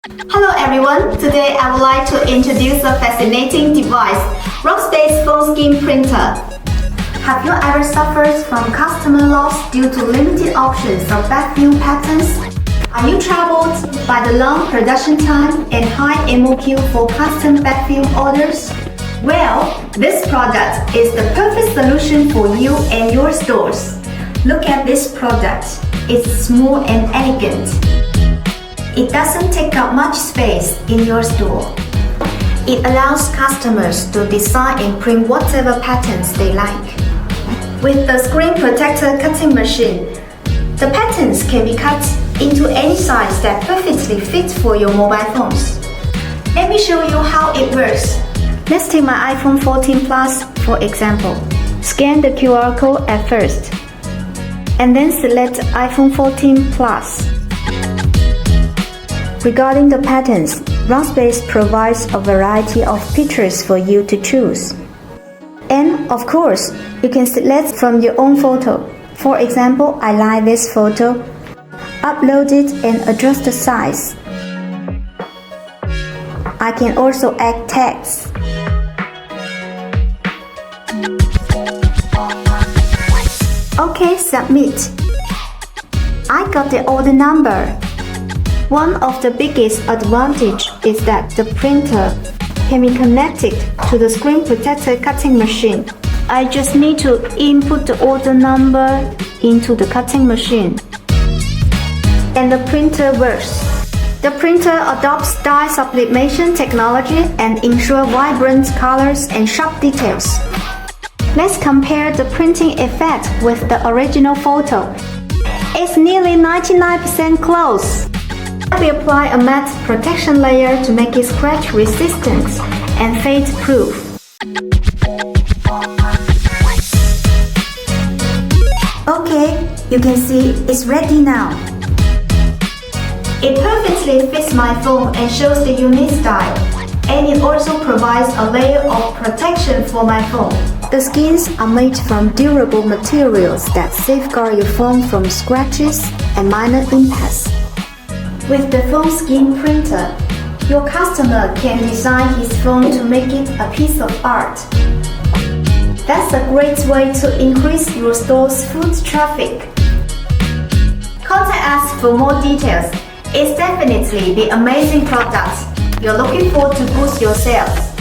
Hello everyone, today I would like to introduce a fascinating device, Rockspace phone skin printer. Have you ever suffered from customer loss due to limited options of backfill patterns? Are you troubled by the long production time and high MOQ for custom backfill orders? Well, this product is the perfect solution for you and your stores. Look at this product. It's smooth and elegant. It doesn't take up much space in your store. It allows customers to design and print whatever patterns they like. With the screen protector cutting machine, the patterns can be cut into any size that perfectly fits for your mobile phones. Let me show you how it works. Let's take my iPhone 14 Plus for example. Scan the QR code at first, and then select iPhone 14 Plus. Regarding the patterns, Rockspace provides a variety of pictures for you to choose. And of course, you can select from your own photo. For example, I like this photo. Upload it and adjust the size. I can also add text. Okay, submit. I got the order number. One of the biggest advantages is that the printer can be connected to the screen protector cutting machine. I just need to input the order number into the cutting machine, and the printer works. The printer adopts dye sublimation technology and ensures vibrant colors and sharp details. Let's compare the printing effect with the original photo. It's nearly 99% close. We apply a matte protection layer to make it scratch resistant and fade proof. Okay, you can see it's ready now. It perfectly fits my phone and shows the unique style, and it also provides a layer of protection for my phone. The skins are made from durable materials that safeguard your phone from scratches and minor impacts. With the phone skin printer, your customer can design his phone to make it a piece of art. That's a great way to increase your store's foot traffic. Contact us for more details. It's definitely the amazing product you're looking for to boost your sales.